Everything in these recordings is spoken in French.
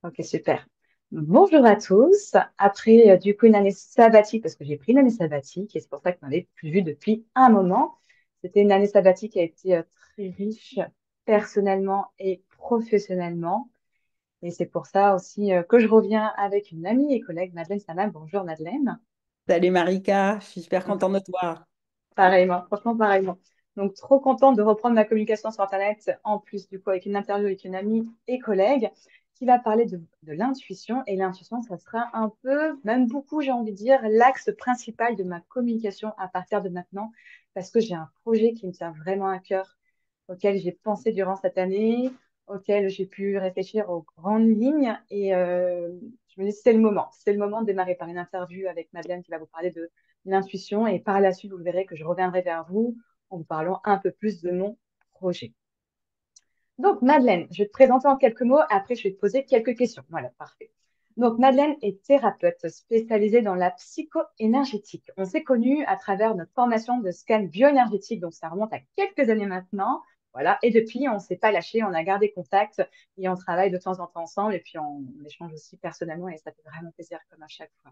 Ok, super. Bonjour à tous. Après, du coup, une année sabbatique, parce que j'ai pris une année sabbatique, et c'est pour ça qu'on n'avait plus vu depuis un moment. C'était une année sabbatique qui a été très riche personnellement et professionnellement. Et c'est pour ça aussi que je reviens avec une amie et collègue, Madeleine Samal. Bonjour, Madeleine. Salut Marika, je suis super contente de te voir. Pareillement, franchement, pareillement. Donc, trop contente de reprendre ma communication sur Internet, en plus, du coup, avec une interview avec une amie et collègue qui va parler de l'intuition. Et l'intuition, ça sera un peu, même beaucoup, j'ai envie de dire, l'axe principal de ma communication à partir de maintenant, parce que j'ai un projet qui me tient vraiment à cœur, auquel j'ai pensé durant cette année, auquel j'ai pu réfléchir aux grandes lignes. Et je me dis, c'est le moment de démarrer par une interview avec Madeleine qui va vous parler de l'intuition. Et par la suite, vous verrez que je reviendrai vers vous en vous parlant un peu plus de mon projet. Donc, Madeleine, je vais te présenter en quelques mots. Après, je vais te poser quelques questions. Voilà, parfait. Donc, Madeleine est thérapeute spécialisée dans la psycho-énergétique. On s'est connus à travers notre formation de scan bioénergétique. Donc, ça remonte à quelques années maintenant. Voilà. Et depuis, on ne s'est pas lâché. On a gardé contact et on travaille de temps en temps ensemble. Et puis, on échange aussi personnellement et ça fait vraiment plaisir comme à chaque fois.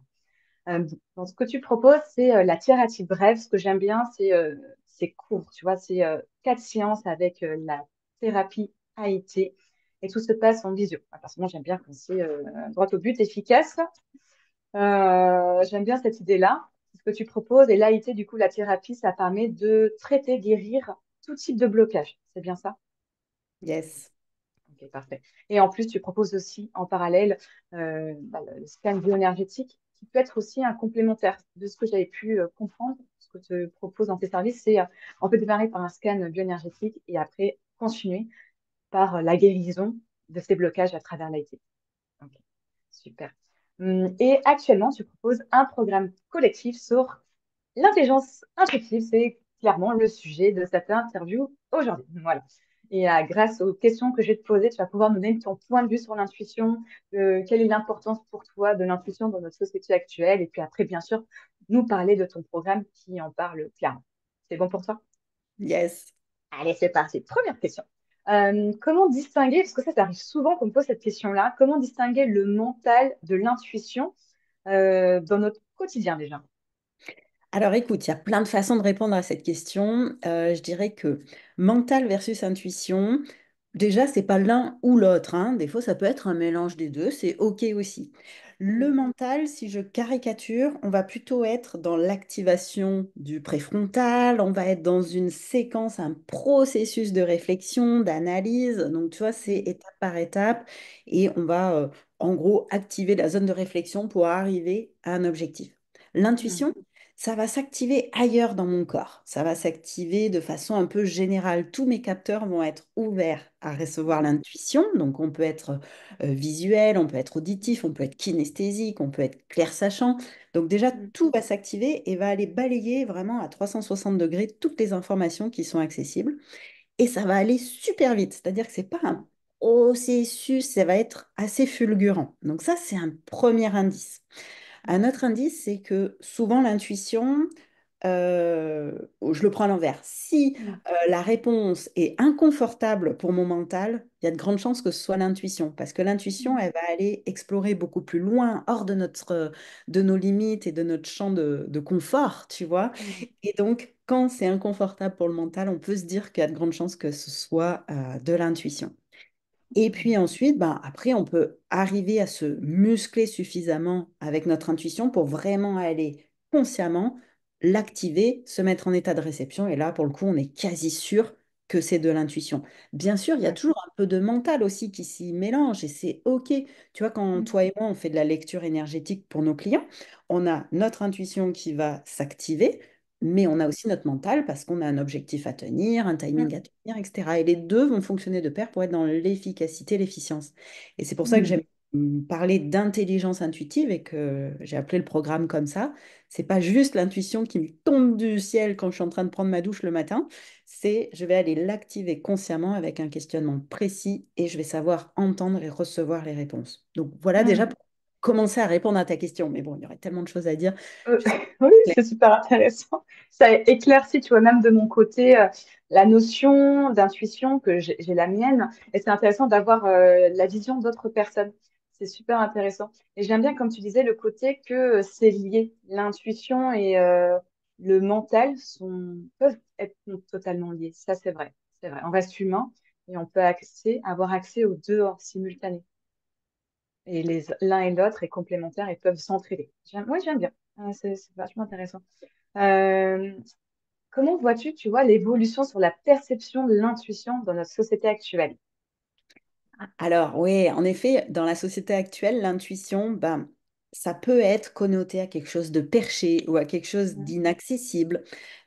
Donc, ce que tu proposes, c'est la thérapie brève. Ce que j'aime bien, c'est court. Tu vois, c'est 4 séances avec la thérapie AIT et tout se passe en visio. Moi, personnellement, j'aime bien quand c'est droit au but, efficace. J'aime bien cette idée-là. C'est ce que tu proposes. Et l'AIT, du coup, la thérapie, ça permet de traiter, guérir tout type de blocage. C'est bien ça? Yes. Ok, parfait. Et en plus, tu proposes aussi en parallèle le scan bioénergétique qui peut être aussi un complémentaire. De ce que j'avais pu comprendre, ce que te propose dans tes services, c'est on peut démarrer par un scan bioénergétique et après continuer par la guérison de ces blocages à travers l'IT. Ok, super. Et actuellement, tu proposes un programme collectif sur l'intelligence intuitive. C'est clairement le sujet de cette interview aujourd'hui. Voilà. Et grâce aux questions que je vais te poser, tu vas pouvoir nous donner ton point de vue sur l'intuition, quelle est l'importance pour toi de l'intuition dans notre société actuelle, et puis après, bien sûr, nous parler de ton programme qui en parle clairement. C'est bon pour toi? Yes. Allez, c'est parti. Première question. Comment distinguer, parce que ça arrive souvent qu'on me pose cette question-là, comment distinguer le mental de l'intuition dans notre quotidien déjà? Alors écoute, il y a plein de façons de répondre à cette question. Je dirais que mental versus intuition, déjà, c'est pas l'un ou l'autre, hein. Des fois, ça peut être un mélange des deux, c'est OK aussi. Le Mm, mental, si je caricature, on va plutôt être dans l'activation du préfrontal, on va être dans une séquence, un processus de réflexion, d'analyse. Donc, tu vois, c'est mm, étape par étape et on va, en gros, activer la zone de réflexion pour arriver à un objectif. mm, L'intuition, ça va s'activer ailleurs dans mon corps. Ça va s'activer de façon un peu générale. Tous mes capteurs vont être ouverts à recevoir mm, l'intuition. Donc, on peut être visuel, on peut être auditif, on peut être kinesthésique, on peut être clair-sachant. Donc, déjà, mm, tout va s'activer et va aller balayer vraiment à 360 degrés toutes les informations qui sont accessibles. Et ça va aller super vite. C'est-à-dire que ce n'est pas un processus, ça va être assez fulgurant. Donc, ça, c'est un premier indice. Un autre indice, c'est que souvent l'intuition, je le prends à l'envers. Si mm, la réponse est inconfortable pour mon mental, il y a de grandes chances que ce soit l'intuition, parce que l'intuition, mm, elle va aller explorer beaucoup plus loin, hors de de nos limites et de notre champ de confort, tu vois. mm, Et donc, quand c'est inconfortable pour le mental, on peut se dire qu'il y a de grandes chances que ce soit de l'intuition. Et puis ensuite, ben, après, on peut arriver à se muscler suffisamment avec notre intuition pour vraiment aller consciemment l'activer, se mettre en état de réception. Et là, pour le coup, on est quasi sûr que c'est de l'intuition. Bien sûr, il y a D'accord. toujours un peu de mental aussi qui s'y mélange et c'est OK. Tu vois, quand Mm, toi et moi, on fait de la lecture énergétique pour nos clients, on a notre intuition qui va s'activer, mais on a aussi notre mental parce qu'on a un objectif à tenir, un timing à mm, tenir, etc. Et les deux vont fonctionner de pair pour être dans l'efficacité, l'efficience. Et c'est pour ça que j'aime mm, parler d'intelligence intuitive et que j'ai appelé le programme comme ça. C'est pas juste l'intuition qui me tombe du ciel quand je suis en train de prendre ma douche le matin, c'est je vais aller l'activer consciemment avec un questionnement précis et je vais savoir entendre et recevoir les réponses. Donc voilà déjà mm. pour commencer à répondre à ta question. Mais bon, il y aurait tellement de choses à dire. Euh, Je sais oui, pas. c'est super intéressant. Ça éclaircit, tu vois, même de mon côté, la notion d'intuition que j'ai la mienne. Et c'est intéressant d'avoir la vision d'autres personnes. c'est super intéressant. Et j'aime bien, comme tu disais, le côté que c'est lié. L'intuition et le mental peuvent être totalement liés. Ça, c'est vrai. C'est vrai. On reste humain et on peut avoir accès aux deux en simultané. Et l'un et l'autre est complémentaire et peuvent s'entraider. Oui, j'aime bien. C'est vachement intéressant. Euh, Comment vois-tu, tu vois, l'évolution sur la perception de l'intuition dans notre société actuelle? Alors oui, en effet, dans la société actuelle, l'intuition, ben, ça peut être connoté à quelque chose de perché ou à quelque chose Mhm. d'inaccessible.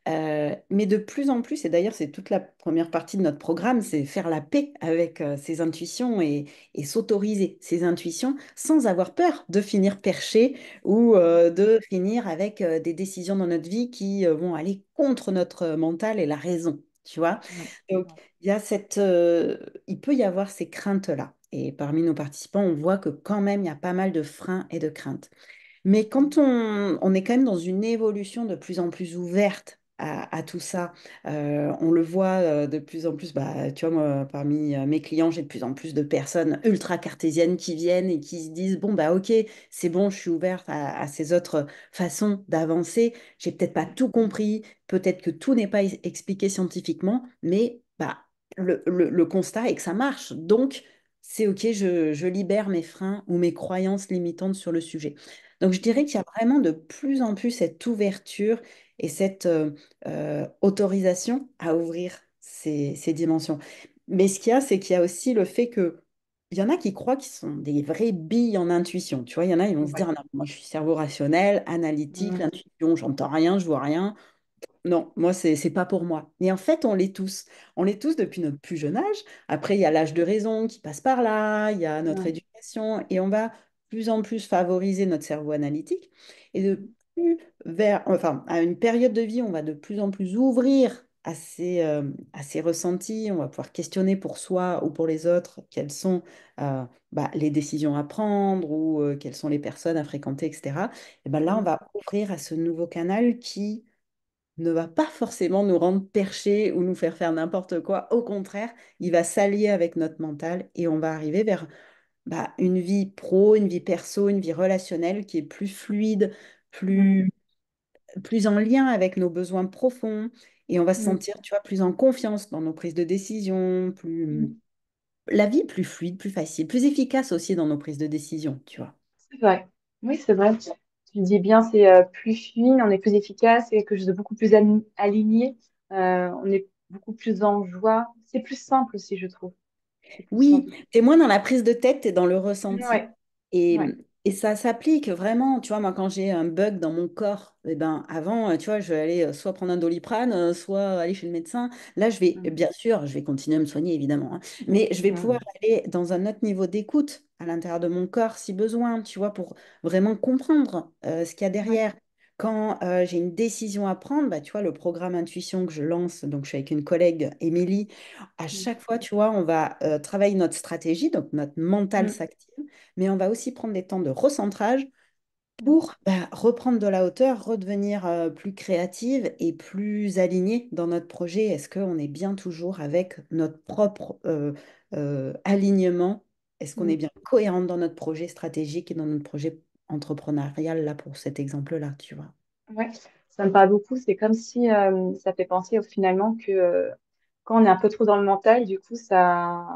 Mais de plus en plus, et d'ailleurs c'est toute la première partie de notre programme, c'est faire la paix avec ses intuitions et s'autoriser ses intuitions sans avoir peur de finir perché ou de finir avec des décisions dans notre vie qui vont aller contre notre mental et la raison. Tu vois? Ouais. Donc, Ouais. il y a il peut y avoir ces craintes-là. Et parmi nos participants, on voit que quand même, il y a pas mal de freins et de craintes. Mais quand on est quand même dans une évolution de plus en plus ouverte à tout ça, on le voit de plus en plus, bah, tu vois, moi, parmi mes clients, j'ai de plus en plus de personnes ultra cartésiennes qui viennent et qui se disent, bon, bah ok, c'est bon, je suis ouverte à ces autres façons d'avancer. J'ai peut-être pas tout compris, peut-être que tout n'est pas expliqué scientifiquement, mais bah, le constat est que ça marche. Donc, c'est ok, je libère mes freins ou mes croyances limitantes sur le sujet. Donc, je dirais qu'il y a vraiment de plus en plus cette ouverture et cette autorisation à ouvrir ces dimensions. Mais ce qu'il y a, c'est qu'il y a aussi le fait que il y en a qui croient qu'ils sont des vraies billes en intuition. Tu vois, il y en a, ils vont se dire, Ouais. ah non, moi, je suis cerveau rationnel, analytique, Mhm. l'intuition, j'entends rien, je vois rien. Non, moi, c'est pas pour moi. Et en fait, on l'est tous. On l'est tous depuis notre plus jeune âge. Après, il y a l'âge de raison qui passe par là, il y a notre Ouais. éducation, et on va plus en plus favoriser notre cerveau analytique. Et de plus enfin, à une période de vie, on va de plus en plus ouvrir à ces ressentis. On va pouvoir questionner pour soi ou pour les autres quelles sont bah, les décisions à prendre ou quelles sont les personnes à fréquenter, etc. Et ben là, on Mhm. va ouvrir à ce nouveau canal qui ne va pas forcément nous rendre perchés ou nous faire faire n'importe quoi. Au contraire, il va s'allier avec notre mental et on va arriver vers bah, une vie pro, une vie perso, une vie relationnelle qui est plus fluide, Mhm. plus en lien avec nos besoins profonds et on va se Mhm. sentir, tu vois, plus en confiance dans nos prises de décision, Mhm. la vie plus fluide, plus facile, plus efficace aussi dans nos prises de décision, tu vois. C'est vrai. Oui, c'est vrai. Tu dis bien, c'est plus fine, on est plus efficace, c'est quelque chose de beaucoup plus aligné. On est beaucoup plus en joie. C'est plus simple aussi, je trouve. C'est plus Oui, simple. t'es moins dans la prise de tête, t'es dans le ressenti. Ouais. Et, Ouais. et ça s'applique vraiment, tu vois, moi quand j'ai un bug dans mon corps, eh ben, avant, tu vois, je vais aller soit prendre un Doliprane, soit aller chez le médecin. Là, je vais, Mhm. bien sûr, je vais continuer à me soigner, évidemment, hein, mais je vais pouvoir Mhm. aller dans un autre niveau d'écoute à l'intérieur de mon corps si besoin, tu vois, pour vraiment comprendre ce qu'il y a Ouais. derrière. Quand j'ai une décision à prendre, bah, tu vois, le programme Intuition que je lance, donc je suis avec une collègue, Émilie, à chaque fois, tu vois, on va travailler notre stratégie, donc notre mental Mhm. s'active, mais on va aussi prendre des temps de recentrage Mhm. pour bah, reprendre de la hauteur, redevenir plus créative et plus alignée dans notre projet. Est-ce qu'on est bien toujours avec notre propre alignement? Est-ce qu'on est Mhm. bien cohérente dans notre projet stratégique et dans notre projet entrepreneurial, là, pour cet exemple-là, tu vois? Ouais, ça me parle beaucoup. C'est comme si ça fait penser finalement que quand on est un peu trop dans le mental, du coup, ça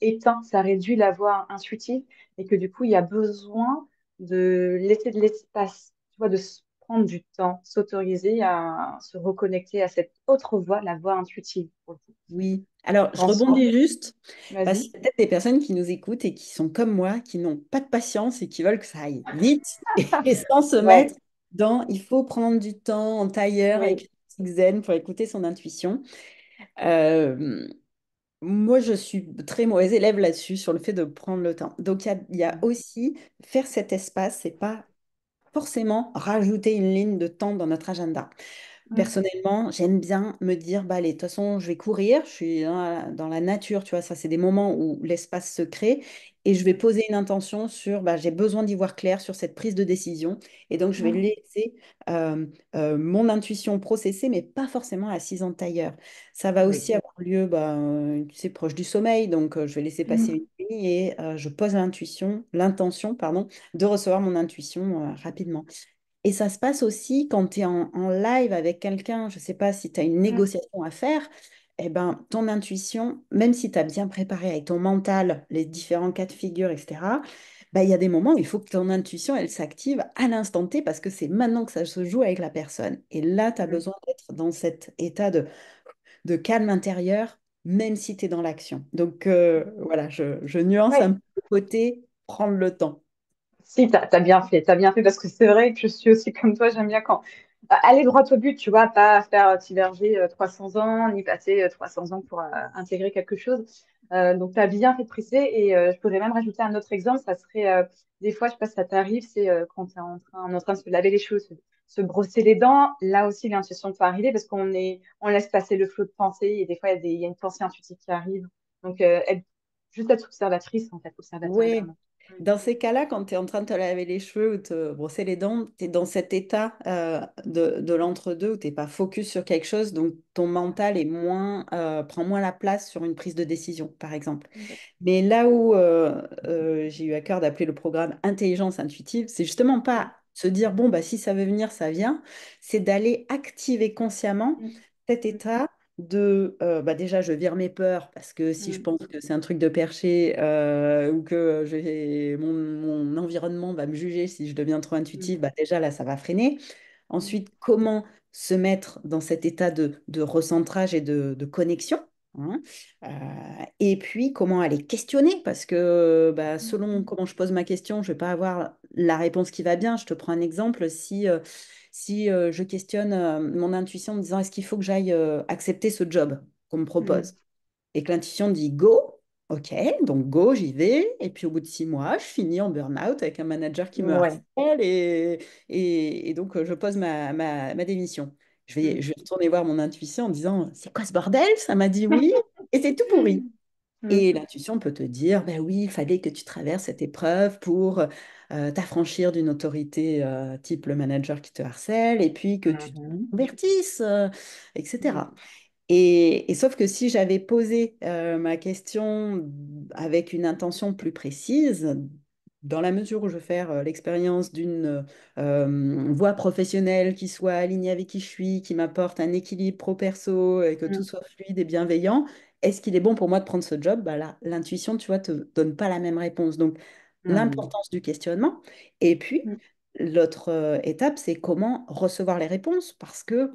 éteint, ça réduit la voix intuitive et que du coup, il y a besoin de laisser de l'espace, tu vois, de se prendre du temps, s'autoriser à se reconnecter à cette autre voix, la voix intuitive, pour le coup. Oui. Alors, je En soi. rebondis juste parce Vas-y. qu'il y a peut-être des personnes qui nous écoutent et qui sont comme moi, qui n'ont pas de patience et qui veulent que ça aille vite et sans se mettre Ouais, dans il faut prendre du temps en tailleur avec oui. une musique zen pour écouter son intuition. Euh, Moi, je suis très mauvaise élève là-dessus, sur le fait de prendre le temps. Donc, il y a aussi faire cet espace, c'est pas forcément rajouter une ligne de temps dans notre agenda. Mm. Personnellement, j'aime bien me dire, bah allez, de toute façon, je vais courir, je suis dans la nature, tu vois, ça, c'est des moments où l'espace se crée, et je vais poser une intention sur, bah, j'ai besoin d'y voir clair sur cette prise de décision, et donc je vais Mm. laisser euh, mon intuition processer, mais pas forcément assise en tailleur. Ça va Oui. aussi avoir lieu, bah, tu sais, proche du sommeil, donc je vais laisser passer Mm. une nuit, et je pose l'intention, pardon, de recevoir mon intuition rapidement. Et ça se passe aussi quand tu es en live avec quelqu'un, je ne sais pas si tu as une Mm. négociation à faire, eh ben, ton intuition, même si tu as bien préparé avec ton mental les différents cas de figure, etc., bah, il y a des moments où il faut que ton intuition, elle s'active à l'instant T parce que c'est maintenant que ça se joue avec la personne. Et là, tu as Mm. besoin d'être dans cet état de calme intérieur, même si tu es dans l'action. Donc voilà, je nuance un Oui. peu le côté prendre le temps. Si, t'as bien fait, t'as bien fait parce que c'est vrai que je suis aussi comme toi, j'aime bien quand aller droit au but, tu vois, pas faire diverger 300 ans, ni passer 300 ans pour intégrer quelque chose. Donc, t'as bien fait de préciser et je pourrais même rajouter un autre exemple, ça serait des fois, je sais pas si ça t'arrive, c'est quand on est en train de se laver les cheveux, se brosser les dents, là aussi l'intuition peut arriver parce on laisse passer le flot de pensée et des fois il y a une pensée intuitive qui arrive. Donc, juste être observatrice en fait, observateur Oui, également. dans ces cas-là, quand tu es en train de te laver les cheveux ou te brosser les dents, tu es dans cet état de l'entre-deux où tu n'es pas focus sur quelque chose, donc ton mental est prend moins la place sur une prise de décision, par exemple. Mm. Mais là où j'ai eu à cœur d'appeler le programme intelligence intuitive, c'est justement pas se dire, bon, bah, si ça veut venir, ça vient, c'est d'aller activer consciemment Mm. cet état bah déjà je vire mes peurs parce que si je Mm. pense que c'est un truc de perché ou que mon environnement va me juger si je deviens trop Mm. intuitive, bah déjà là ça va freiner. Mm. Ensuite, comment se mettre dans cet état de recentrage et de connexion, hein. Et puis comment aller questionner parce que bah, Mm. selon comment je pose ma question, je ne vais pas avoir la réponse qui va bien. Je te prends un exemple. Si je questionne mon intuition en me disant est-ce qu'il faut que j'aille accepter ce job qu'on me Mm. propose et que l'intuition dit go, ok, donc go, j'y vais. Et puis au bout de 6 mois, je finis en burn-out avec un manager qui me Ouais. harcèle et donc je pose ma démission. Mm. Je vais retourner voir mon intuition en disant c'est quoi ce bordel? Ça m'a dit oui et c'est tout pourri. Mm. Et l'intuition peut te dire, ben oui, il fallait que tu traverses cette épreuve pour t'affranchir d'une autorité type le manager qui te harcèle, et puis que tu te Mhm. convertisses, Mm. etc. Et sauf que si j'avais posé ma question avec une intention plus précise, dans la mesure où je veux faire l'expérience d'une voie professionnelle qui soit alignée avec qui je suis, qui m'apporte un équilibre pro-perso et que tout Mm. soit fluide et bienveillant, est-ce qu'il est bon pour moi de prendre ce job? Bah là, l'intuition, tu vois, te donne pas la même réponse. Donc, Mm. l'importance du questionnement. Et puis, Mm. l'autre étape, c'est comment recevoir les réponses parce que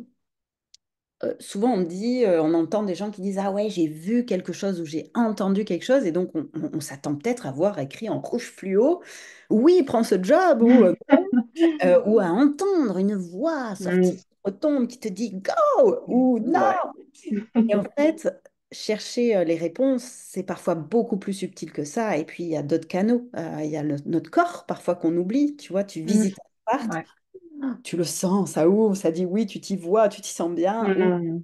souvent, on entend des gens qui disent, ah ouais, j'ai vu quelque chose ou j'ai entendu quelque chose, et donc on s'attend peut-être à voir écrit en rouge fluo, oui, prends ce job, ou à entendre une voix sortie Mm. de tombe qui te dit go ou non. Ouais. Et en fait, chercher les réponses, c'est parfois beaucoup plus subtil que ça. Et puis, il y a d'autres canaux. Il y a notre corps, parfois qu'on oublie. Tu vois, tu Mm. visites un appart, Ouais. tu le sens, ça ouvre, ça dit oui, tu t'y vois, tu t'y sens bien. Mm.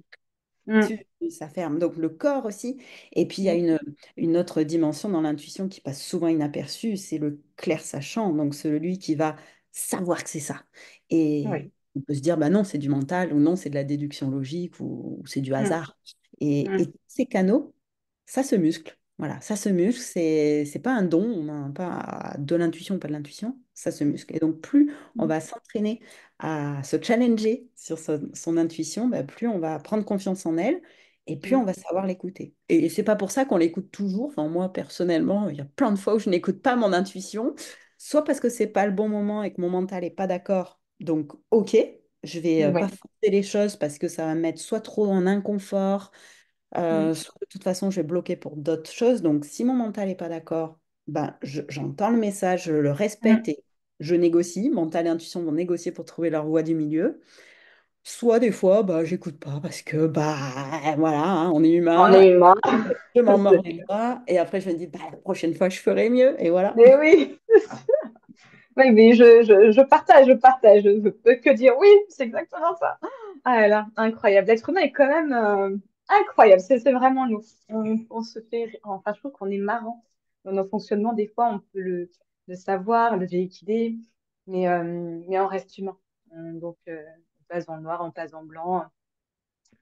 Mm. Ça ferme. Donc le corps aussi. Et puis il y a Mm. une autre dimension dans l'intuition qui passe souvent inaperçue, c'est le clair sachant, donc celui qui va savoir que c'est ça. Et Oui. on peut se dire, bah non, c'est du mental, ou non, c'est de la déduction logique, ou c'est du Mm. hasard. Et Mm. tous ces canaux, ça se muscle. Voilà, ça se muscle, c'est pas un don, on n'a pas de l'intuition, pas de l'intuition, ça se muscle. Et donc plus on Mm. va s'entraîner à se challenger sur son intuition, bah, plus on va prendre confiance en elle et plus on Mm. va savoir l'écouter. Et c'est pas pour ça qu'on l'écoute toujours. Enfin, moi, personnellement, il y a plein de fois où je n'écoute pas mon intuition, soit parce que c'est pas le bon moment et que mon mental est pas d'accord. Donc, ok, je vais pas Ouais. forcer les choses parce que ça va me mettre soit trop en inconfort, Mm. soit de toute façon, je vais bloquer pour d'autres choses. Donc, si mon mental n'est pas d'accord, ben, j'entends le message, je le respecte Mm. et je négocie. Mental et intuition vont négocier pour trouver leur voie du milieu. Soit des fois, bah, j'écoute pas parce que bah voilà, hein, on est On humain, est humain. je m'en mords C'est les clair. doigts et après je me dis bah, la prochaine fois je ferai mieux et voilà. Mais oui. Oui, mais je partage, je partage. Je ne peux que dire oui, c'est exactement ça. Ah là là, incroyable. L'être humain est quand même incroyable. C'est vraiment nous. On se fait, enfin, je trouve qu'on est marrant dans nos fonctionnements. Des fois, on peut le savoir, le véhiculer, mais on reste humain. Donc, on passe dans le noir, on passe dans le blanc.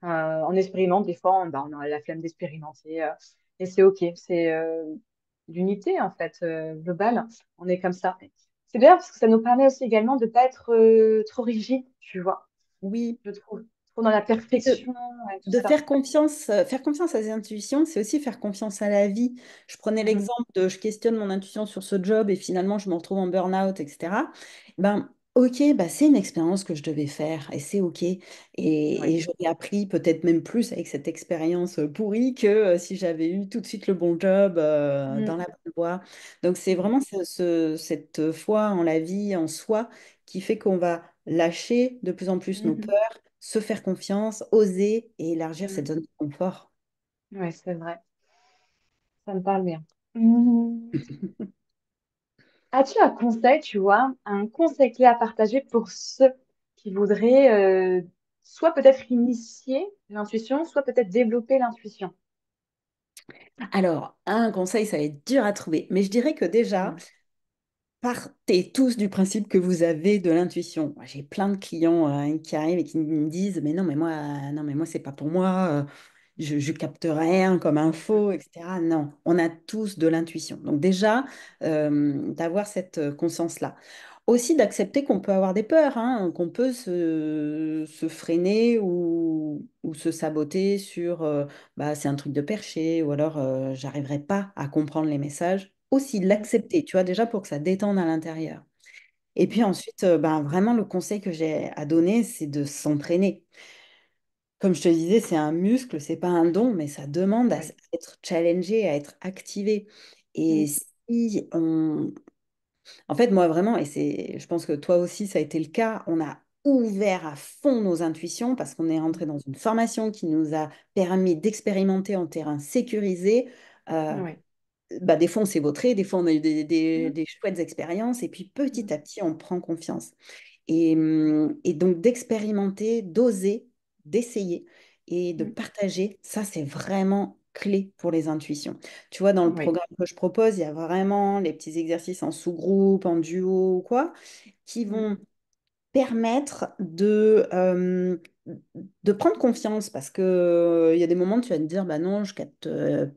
On expérimente. Des fois, on a la flemme d'expérimenter. Et c'est OK. C'est l'unité, en fait, globale. On est comme ça. C'est bien parce que ça nous permet aussi également de ne pas être trop rigide, tu vois, Oui. je trouve. Trop dans la perfection et tout De ça. faire confiance à ses intuitions, c'est aussi faire confiance à la vie. Je prenais Mhm. l'exemple de je questionne mon intuition sur ce job et finalement je me retrouve en burn-out, etc. Ben, ok, bah, c'est une expérience que je devais faire et c'est ok. Et Oui. j'aurais appris peut-être même plus avec cette expérience pourrie que si j'avais eu tout de suite le bon job dans Mhm. la bonne voie. Donc c'est Mhm. vraiment cette foi en la vie, en soi, qui fait qu'on va lâcher de plus en plus nos Mhm. peurs, se faire confiance, oser et élargir cette Mhm. zone de confort. Ouais, c'est vrai. Ça me parle bien. Mhm. As-tu un conseil, tu vois, un conseil clé à partager pour ceux qui voudraient soit peut-être initier l'intuition, soit peut-être développer l'intuition? Alors, un conseil, ça va être dur à trouver, mais je dirais que déjà, Mhm. partez tous du principe que vous avez de l'intuition. Moi, j'ai plein de clients qui arrivent et qui me disent, mais non, non, mais moi, c'est pas pour moi. Je capte rien comme info, etc. Non, on a tous de l'intuition. Donc déjà, d'avoir cette conscience-là. Aussi d'accepter qu'on peut avoir des peurs, hein, qu'on peut se freiner ou se saboter sur bah, c'est un truc de perché ou alors j'arriverai pas à comprendre les messages. Aussi Mhm. l'accepter, tu vois, déjà pour que ça détende à l'intérieur. Et puis Mhm. ensuite, ben, vraiment, le conseil que j'ai à donner, c'est de s'entraîner. Comme je te disais, c'est un muscle, c'est pas un don, mais ça demande à Oui. être challengé, à être activé. Et Mhm. si on... En fait, moi vraiment, et c'est, je pense que toi aussi, ça a été le cas, on a ouvert à fond nos intuitions parce qu'on est rentré dans une formation qui nous a permis d'expérimenter en terrain sécurisé. Euh, Oui. bah, des fois, on s'est vautré, des fois, on a eu Mhm. des chouettes expériences, et puis Mhm. petit à petit, on prend confiance. Et donc d'expérimenter, d'oser, d'essayer et de Mhm. partager, ça c'est vraiment clé pour les intuitions. Tu vois, dans le Oui. programme que je propose, il y a vraiment les petits exercices en sous-groupe, en duo ou quoi, qui Mhm. vont permettre de prendre confiance parce que il y a des moments où tu vas te dire bah non je capte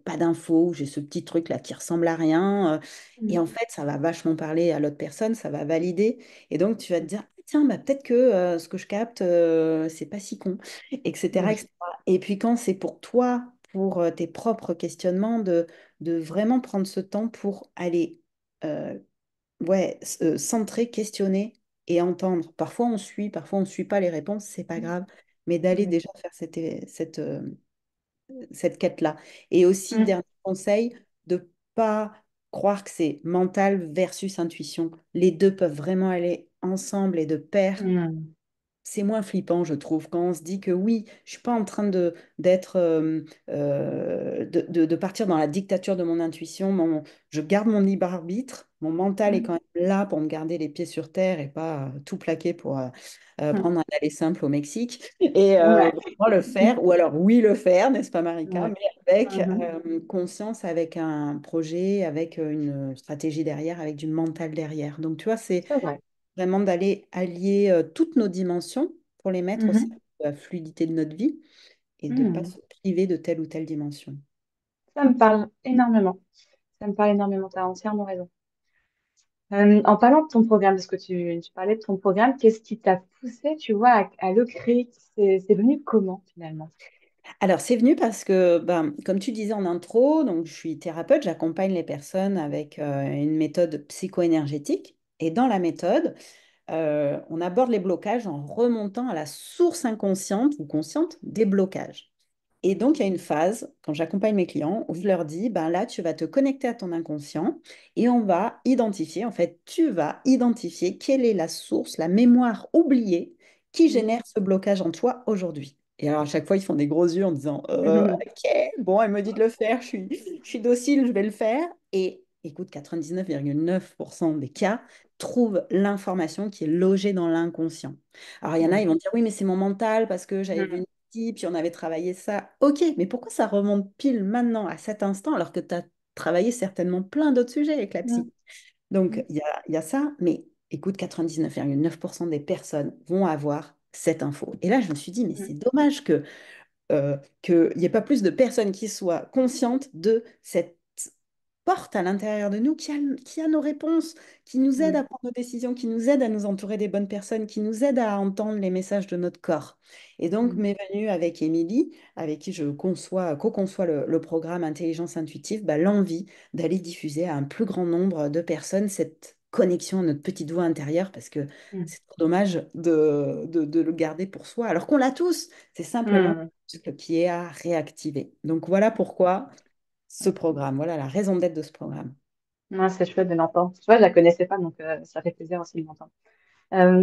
pas d'infos, j'ai ce petit truc là qui ressemble à rien et en Mhm. fait ça va vachement parler à l'autre personne, ça va valider et donc tu vas te dire tiens bah peut-être que ce que je capte c'est pas si con, etc., Oui. etc. Et puis quand c'est pour toi, pour tes propres questionnements, de vraiment prendre ce temps pour aller euh, ouais, centrer, questionner et entendre. Parfois on suit pas les réponses, c'est pas Mhm. grave, mais d'aller Oui. déjà faire cette quête-là. Et aussi, Mhm. dernier conseil, de pas croire que c'est mental versus intuition. Les deux peuvent vraiment aller ensemble et de pair. Mhm. C'est moins flippant, je trouve, quand on se dit que oui, je suis pas en train de partir dans la dictature de mon intuition. Je garde mon libre arbitre. Mon mental est quand Mhm. même là pour me garder les pieds sur terre et pas tout plaquer pour Mhm. prendre un aller simple au Mexique et Ouais. vraiment le faire. Ou alors oui, le faire, n'est-ce pas, Marika? Ouais. Mais avec Mhm. conscience, avec un projet, avec une stratégie derrière, avec du mental derrière. Donc, tu vois, c'est C'est vrai. vraiment d'aller allier toutes nos dimensions pour les mettre aussi Mhm. dans la fluidité de notre vie et de ne pas Mhm. se priver de telle ou telle dimension. Ça me parle énormément. Ça me parle énormément. Tu as entièrement raison. En parlant de ton programme, parce que tu parlais de ton programme, qu'est-ce qui t'a poussé, tu vois, à le créer? C'est venu comment finalement? Alors, c'est venu parce que, ben, comme tu disais en intro, donc je suis thérapeute, j'accompagne les personnes avec une méthode psycho-énergétique. Et dans la méthode, on aborde les blocages en remontant à la source inconsciente ou consciente des blocages. Et donc, il y a une phase, quand j'accompagne mes clients, où je leur dis, ben là, tu vas te connecter à ton inconscient et on va identifier, en fait, tu vas identifier quelle est la source, la mémoire oubliée qui Mhm. génère ce blocage en toi aujourd'hui. Et alors, à chaque fois, ils font des gros yeux en disant, Mhm. OK, bon, elle me dit de le faire, je suis docile, je vais le faire. Et écoute, 99,9% des cas, trouve l'information qui est logée dans l'inconscient. Alors, il y en a, Mm. ils vont dire, oui, mais c'est mon mental parce que j'avais vu Mm. une psy, puis on avait travaillé ça. Ok, mais pourquoi ça remonte pile maintenant, à cet instant, alors que tu as travaillé certainement plein d'autres sujets avec la Mm. psy? Donc, Mm. il y a ça, mais écoute, 99,9% des personnes vont avoir cette info. Et là, je me suis dit, mais Mm. c'est dommage qu'il n'y ait pas plus de personnes qui soient conscientes de cette porte à l'intérieur de nous qui a nos réponses, qui nous aide Mm. à prendre nos décisions, qui nous aide à nous entourer des bonnes personnes, qui nous aide à entendre les messages de notre corps. Et donc, Mm. m'est venue avec Émilie, avec qui je co-conçois le programme Intelligence Intuitive, bah, l'envie d'aller diffuser à un plus grand nombre de personnes cette connexion à notre petite voix intérieure, parce que Mm. c'est trop dommage de le garder pour soi, alors qu'on l'a tous. C'est simplement Mm. ce qui est à réactiver. Donc voilà pourquoi ce programme, voilà la raison d'être de ce programme. Ouais, c'est chouette de l'entendre. Tu vois, je la connaissais pas, donc ça fait plaisir aussi de l'entendre.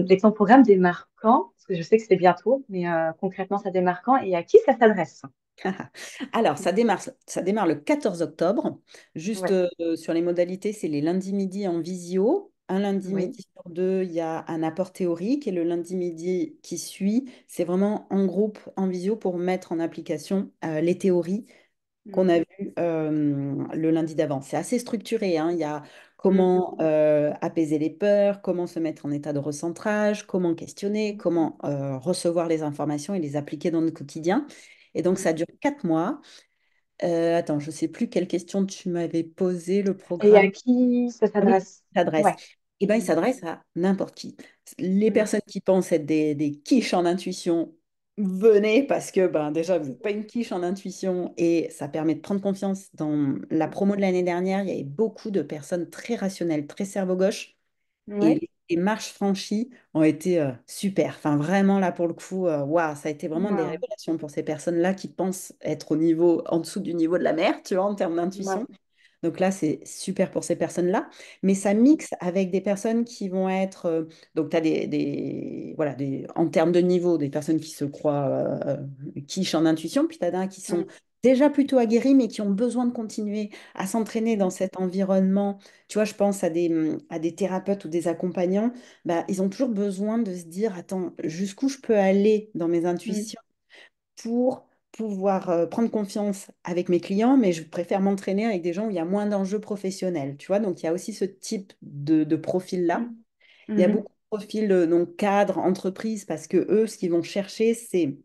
Et ton programme démarre quand? Parce que je sais que c'est bientôt, mais concrètement, ça démarre quand et à qui ça s'adresse? Alors, ça démarre le 14 octobre. Juste Ouais. sur les modalités, c'est les lundis midi en visio. Un lundi Oui. midi sur deux, il y a un apport théorique. Et le lundi midi qui suit, c'est vraiment en groupe, en visio, pour mettre en application les théories qu'on Mm. a vues le lundi d'avant. C'est assez structuré, hein. Il y a Mm. comment apaiser les peurs, comment se mettre en état de recentrage, comment questionner, comment recevoir les informations et les appliquer dans notre quotidien. Et donc, Mm. ça dure 4 mois. Attends, je ne sais plus quelle question tu m'avais posé, le Et à programme. qui ça Ah oui, s'adresse? il s'adresse. Ouais. Eh ben, il Mm. s'adresse à n'importe qui. Les Mm. personnes qui pensent être des quiches en intuition, venez parce que ben, déjà, vous n'êtes pas une quiche en intuition et ça permet de prendre confiance. Dans la promo de l'année dernière, il y avait beaucoup de personnes très rationnelles, très cerveau gauche et Ouais. les marches franchies ont été super. Enfin, vraiment, là, pour le coup, waouh, ça a été vraiment des Wow. révélations pour ces personnes-là qui pensent être au niveau, en dessous du niveau de la mer, tu vois, en termes Ouais. d'intuition. Donc là, c'est super pour ces personnes-là. Mais ça mixe avec des personnes qui vont être... donc, tu as voilà, en termes de niveau, des personnes qui se croient quiches en intuition, puis tu as qui sont Mm. déjà plutôt aguerris, mais qui ont besoin de continuer à s'entraîner dans cet environnement. Tu vois, je pense à des thérapeutes ou des accompagnants. Bah, ils ont toujours besoin de se dire, attends, jusqu'où je peux aller dans mes Mm. intuitions pour pouvoir prendre confiance avec mes clients, mais je préfère m'entraîner avec des gens où il y a moins d'enjeux professionnels, tu vois. Donc, il y a aussi ce type de profil-là. Mm. Il y a Mhm. beaucoup de profils donc cadres, entreprises, parce que eux, ce qu'ils vont chercher, c'est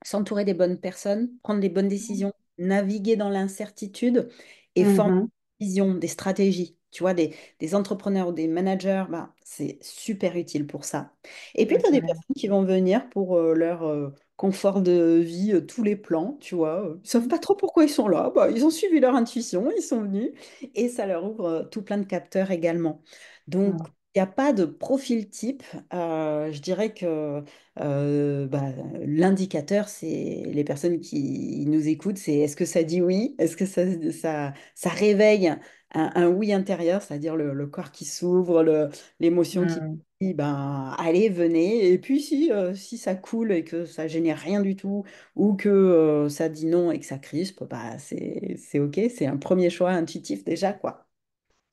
s'entourer des bonnes personnes, prendre les bonnes décisions, naviguer dans l'incertitude et former Mhm. des visions, des stratégies. Tu vois, des entrepreneurs ou des managers, bah, c'est super utile pour ça. Et puis, Ouais, tu as des carrément. personnes qui vont venir pour leur confort de vie, tous les plans, tu vois. Ils ne savent Mm. pas trop pourquoi ils sont là. Bah, ils ont suivi leur intuition, ils sont venus et ça leur ouvre tout plein de capteurs également. Donc, Mm. il n'y a pas de profil type. Je dirais que bah, l'indicateur, c'est les personnes qui nous écoutent, c'est est-ce que ça dit oui? Est-ce que ça réveille un oui intérieur, c'est-à-dire le corps qui s'ouvre, l'émotion qui Mm. dit ben allez, venez. Et puis si ça coule et que ça génère rien du tout, ou que ça dit non et que ça crispe, bah, c'est OK, c'est un premier choix intuitif déjà, quoi.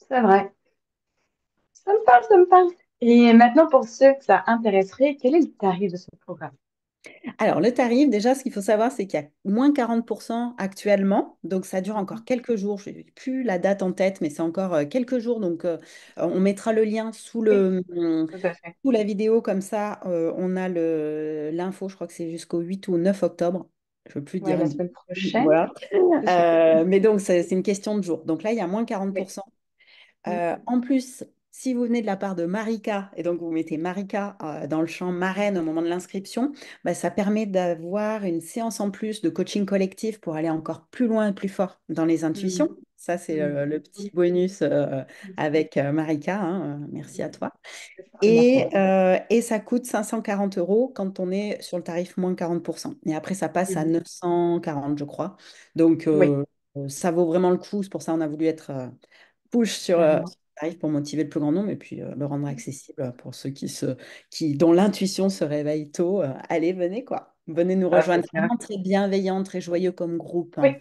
C'est vrai. Ça me parle, ça me parle. Et maintenant, pour ceux que ça intéresserait, quel est le tarif de ce programme? Alors, le tarif, déjà, ce qu'il faut savoir, c'est qu'il y a moins 40% actuellement. Donc, ça dure encore Mhm. quelques jours. Je n'ai plus la date en tête, mais c'est encore quelques jours. Donc, on mettra le lien Oui, tout à fait. sous la vidéo. Comme ça, on a l'info. Je crois que c'est jusqu'au 8 ou 9 octobre. Je ne veux plus Ouais, dire la une... semaine prochaine, Voilà. je sais plus. Mais donc, c'est une question de jours. Donc là, il y a moins Oui. 40%. Mm. En plus, si vous venez de la part de Marika, et donc vous mettez Marika dans le champ marraine au moment de l'inscription, bah, ça permet d'avoir une séance en plus de coaching collectif pour aller encore plus loin et plus fort dans les intuitions. Mm. Ça, c'est Mm. le petit bonus avec Marika, hein, merci à toi. Merci. Et ça coûte 540 euros quand on est sur le tarif moins 40%. Et après, ça passe à Mhm. 940, je crois. Donc, Oui, ça vaut vraiment le coup. C'est pour ça qu'on a voulu être push sur carrément. le tarif pour motiver le plus grand nombre et puis le rendre accessible pour ceux dont l'intuition se réveille tôt. Allez, venez quoi. Venez nous Ah, c'est rejoindre. clair. Vraiment très bienveillant, très joyeux comme groupe, hein. Oui,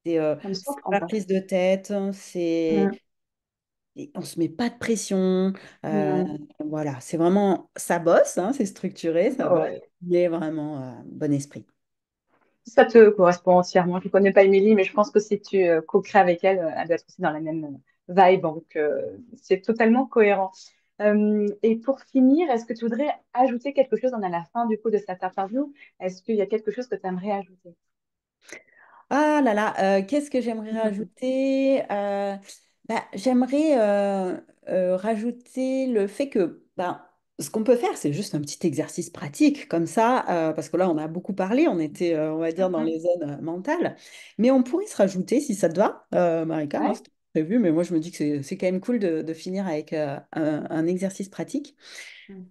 C'est ça me c'est surprend pas pas. prise de tête, hein. Mm. et on se met pas de pression. euh, Hmm. voilà, c'est vraiment, ça bosse, hein, c'est structuré, ça bosse, Ouais. mais vraiment bon esprit. Ça te correspond entièrement. Je ne connais pas Émilie, mais je pense que si tu co-crées avec elle, elle doit être aussi dans la même vibe. Donc, c'est totalement cohérent. Et pour finir, est-ce que tu voudrais ajouter quelque chose? On est à la fin du coup de cette interview. Est-ce qu'il y a quelque chose que tu aimerais ajouter? Ah là là, qu'est-ce que j'aimerais rajouter? J'aimerais rajouter le fait que ce qu'on peut faire, c'est juste un petit exercice pratique comme ça, parce que là, on a beaucoup parlé, on était, on va dire, dans les Mhm. zones mentales, mais on pourrait se rajouter, si ça te va, Marika, moi, Ouais. c'était prévu, mais moi, je me dis que c'est quand même cool de finir avec un exercice pratique. Mhm.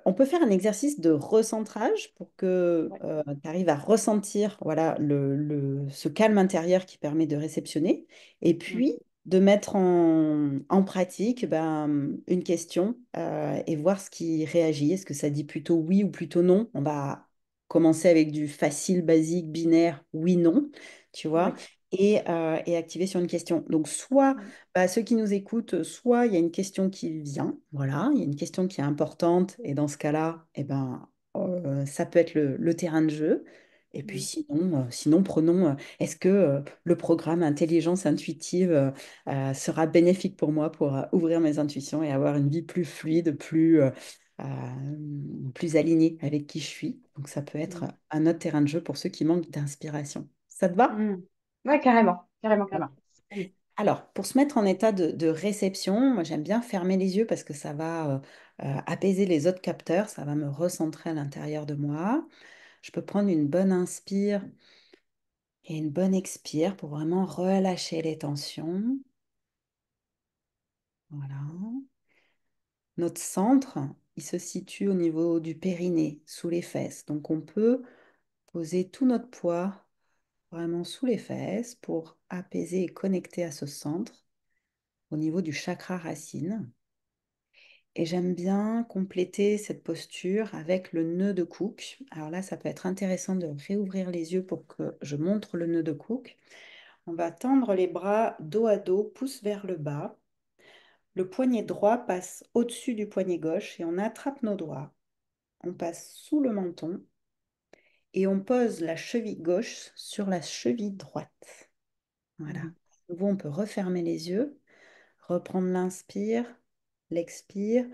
On peut faire un exercice de recentrage pour que Ouais. tu arrives à ressentir voilà, ce calme intérieur qui permet de réceptionner et Mhm. puis de mettre en pratique une question et voir ce qui réagit. Est-ce que ça dit plutôt oui ou plutôt non? On va commencer avec du facile, basique, binaire, oui, non, tu vois, Oui. et activer sur une question. Donc, soit Mhm. ceux qui nous écoutent, soit il y a une question qui vient, voilà, il y a une question qui est importante, et dans ce cas-là, ça peut être le terrain de jeu. Et puis Mhm. sinon prenons, est-ce que le programme Intelligence intuitive sera bénéfique pour moi pour ouvrir mes intuitions et avoir une vie plus fluide, plus alignée avec qui je suis. Donc ça peut être Mhm. un autre terrain de jeu pour ceux qui manquent d'inspiration. Ça te va? Mhm. Ouais, carrément. Carrément, carrément. Oui. Alors, pour se mettre en état de réception, moi j'aime bien fermer les yeux parce que ça va apaiser les autres capteurs, ça va me recentrer à l'intérieur de moi. Je peux prendre une bonne inspire et une bonne expire pour vraiment relâcher les tensions. Voilà. Notre centre, il se situe au niveau du périnée, sous les fesses. Donc on peut poser tout notre poids vraiment sous les fesses pour apaiser et connecter à ce centre au niveau du chakra racine. Et j'aime bien compléter cette posture avec le nœud de Cook. Alors là, ça peut être intéressant de réouvrir les yeux pour que je montre le nœud de Cook. On va tendre les bras dos à dos, pouce vers le bas. Le poignet droit passe au-dessus du poignet gauche et on attrape nos doigts. On passe sous le menton et on pose la cheville gauche sur la cheville droite. Voilà. Mhm. De nouveau, on peut refermer les yeux, reprendre l'inspire, l'expire.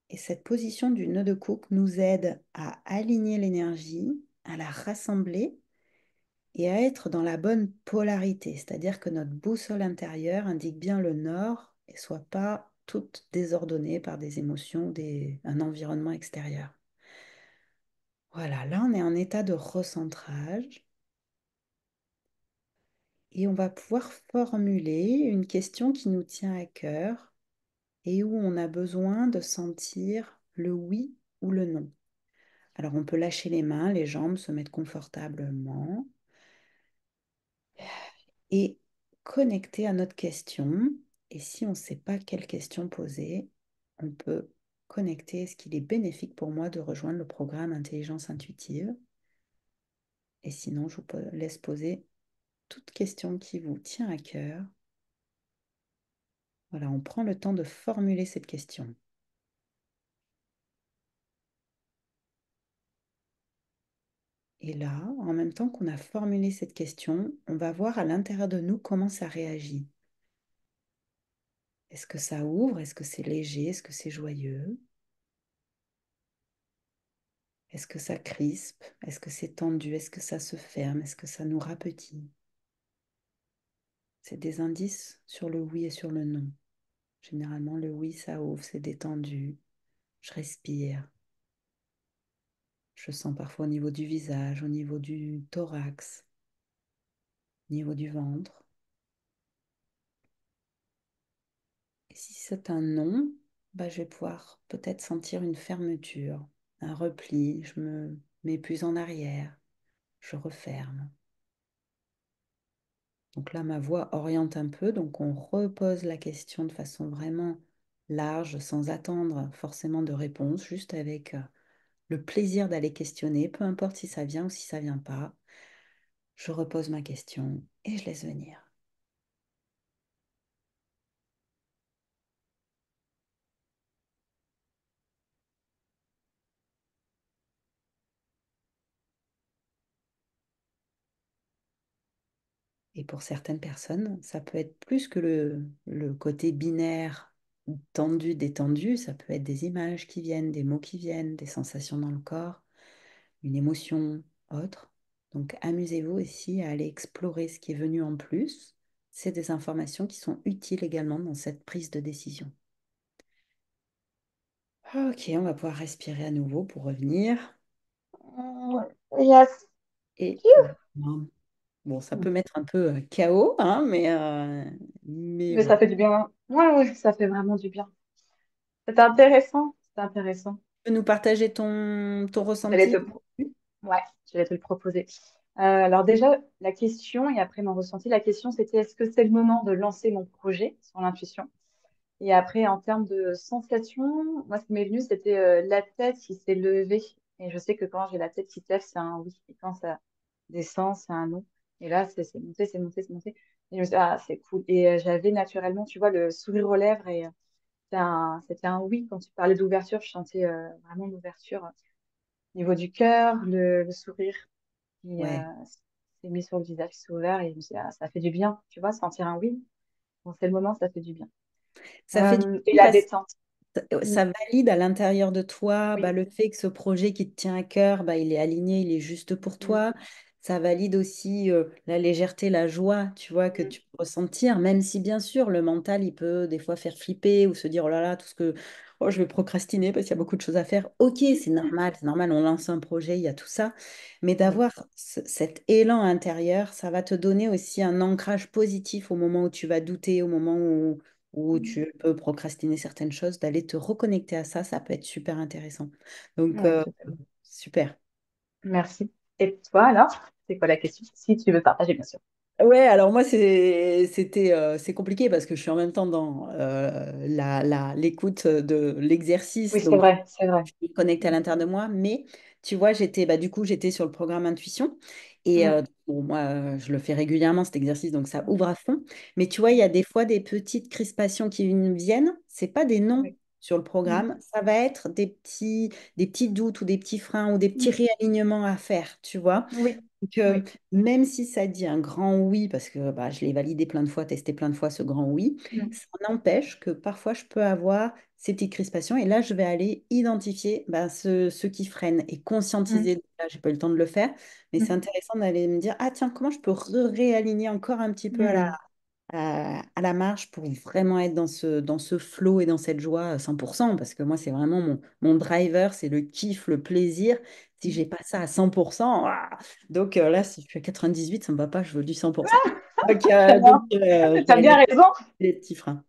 Et cette position du nœud de Cook nous aide à aligner l'énergie, à la rassembler et à être dans la bonne polarité, c'est-à-dire que notre boussole intérieure indique bien le nord et soit pas toute désordonnée par des émotions ou un environnement extérieur. Voilà, là on est en état de recentrage et on va pouvoir formuler une question qui nous tient à cœur et où on a besoin de sentir le oui ou le non. Alors on peut lâcher les mains, les jambes, se mettre confortablement et connecter à notre question. Et si on ne sait pas quelle question poser, on peut connecter. Est-ce qu'il est bénéfique pour moi de rejoindre le programme Intelligence intuitive? Et sinon, je vous laisse poser toute question qui vous tient à cœur. Voilà, on prend le temps de formuler cette question. Et là, en même temps qu'on a formulé cette question, on va voir à l'intérieur de nous comment ça réagit. Est-ce que ça ouvre? Est-ce que c'est léger? Est-ce que c'est joyeux? Est-ce que ça crispe? Est-ce que c'est tendu? Est-ce que ça se ferme? Est-ce que ça nous rapetit? C'est des indices sur le oui et sur le non. Généralement, le oui, ça ouvre, c'est détendu. Je respire. Je sens parfois au niveau du visage, au niveau du thorax, au niveau du ventre. Et si c'est un non, je vais pouvoir peut-être sentir une fermeture, un repli. Je me mets plus en arrière. Je referme. Donc là, ma voix oriente un peu, donc on repose la question de façon vraiment large, sans attendre forcément de réponse, juste avec le plaisir d'aller questionner, peu importe si ça vient ou si ça vient pas. Je repose ma question et je laisse venir. Et pour certaines personnes, ça peut être plus que le côté binaire, tendu, détendu, ça peut être des images qui viennent, des mots qui viennent, des sensations dans le corps, une émotion autre. Donc amusez-vous aussi à aller explorer ce qui est venu en plus. C'est des informations qui sont utiles également dans cette prise de décision. Ok, on va pouvoir respirer à nouveau pour revenir. Yes. Et bon, ça peut mettre un peu KO, hein, mais Mais ça voilà. fait du bien. Ouais, ouais, ça fait vraiment du bien. C'est intéressant. C'est intéressant. Tu peux nous partager ton J'allais te, ressenti? ouais, j'allais te le proposer. Alors déjà, la question, et après mon ressenti, la question c'était est-ce que c'est le moment de lancer mon projet sur l'intuition? Et après, en termes de sensation, moi, ce qui m'est venu, c'était la tête qui s'est levée. Et je sais que quand j'ai la tête qui se lève, c'est un oui. Et quand ça descend, c'est un non. Et là, c'est monté, c'est monté, c'est monté. Et je me suis dit, ah, c'est cool. Et j'avais naturellement, tu vois, le sourire aux lèvres. Et c'était un oui. Quand tu parlais d'ouverture, je sentais vraiment l'ouverture au niveau du cœur, le sourire qui Ouais, s'est mis sur le visage, qui s'est ouvert. Et je me suis dit, ah, ça fait du bien. Tu vois, sentir un oui. Bon, c'est le moment, ça fait du bien. ça fait du Et bien la parce détente. que Mm. ça valide à l'intérieur de toi Oui. le fait que ce projet qui te tient à cœur, il est aligné, il est juste pour Mm. toi. Ça valide aussi la légèreté, la joie, tu vois, que Mm. tu peux ressentir, même si bien sûr le mental, il peut des fois faire flipper ou se dire, oh là là, tout ce que, oh, je vais procrastiner parce qu'il y a beaucoup de choses à faire. Ok, c'est normal, on lance un projet, il y a tout ça. Mais Oui. d'avoir cet élan intérieur, ça va te donner aussi un ancrage positif au moment où tu vas douter, au moment où Mm. tu peux procrastiner certaines choses, d'aller te reconnecter à ça, ça peut être super intéressant. Donc, Ouais, totalement. super. Merci. Et toi, alors, c'est quoi la question? Si tu veux partager, bien sûr. Ouais, alors moi, c'est compliqué parce que je suis en même temps dans l'écoute de Oui, l'exercice. c'est Donc, vrai, c'est vrai. je suis connectée à l'intérieur de moi, mais tu vois, du coup, j'étais sur le programme Intuition et Mm. bon, moi, je le fais régulièrement cet exercice, donc ça ouvre à fond. Mais tu vois, il y a des fois des petites crispations qui viennent, c'est pas des noms Oui. sur le Mm. programme, ça va être des petits doutes ou des petits freins ou des petits Mm. réalignements à faire, tu vois. Oui, Donc, oui. même si ça dit un grand oui, parce que je l'ai validé plein de fois, testé plein de fois ce grand oui, Mm. ça n'empêche que parfois je peux avoir ces petites crispations et là je vais aller identifier ce qui freine et Mm. conscientiser. Là, j'ai pas eu le temps de le faire, mais c'est Mm. intéressant d'aller me dire, ah tiens, comment je peux réaligner encore un petit peu Mm. à la marche pour vraiment être dans ce flow et dans cette joie à 100%, parce que moi, c'est vraiment mon driver, c'est le kiff, le plaisir. Si j'ai pas ça à 100%, donc là, si je suis à 98, ça me va pas, je veux du 100%. Très bien. Je Tu as dirais bien raison. les petits freins.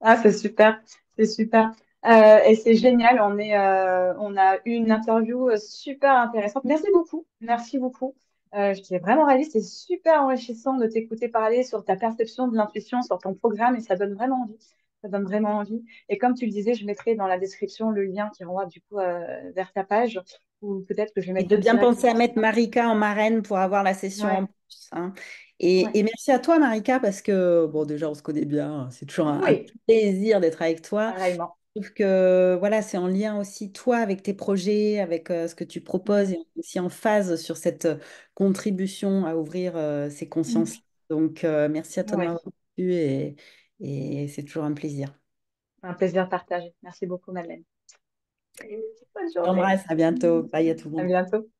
Ah, c'est super. C'est super. Et c'est génial. On a eu une interview super intéressante. Merci beaucoup. Merci beaucoup. J'étais vraiment ravie. C'est super enrichissant de t'écouter parler sur ta perception de l'intuition, sur ton programme, et ça donne vraiment envie. Ça donne vraiment envie. Et comme tu le disais, je mettrai dans la description le lien qui renvoie du coup vers ta page, ou peut-être que je le Et de mettrai bien penser à directement sur mettre moi. Marika en marraine pour avoir la session en Ouais, plus, hein. ouais. Et merci à toi, Marika, parce que, bon, déjà, on se connaît bien. C'est toujours un Oui, plaisir d'être avec toi. pareillement. Je trouve que voilà, c'est en lien aussi, toi, avec tes projets, avec ce que tu proposes, Mm, et aussi en phase sur cette contribution à ouvrir ces consciences. mm. Donc, merci à toi de Ouais, m'avoir reçu et c'est toujours un plaisir. un plaisir partagé. Merci beaucoup, Madeleine. Bonne Je journée. t'embrasse, à bientôt. Bye à tout le À monde. bientôt.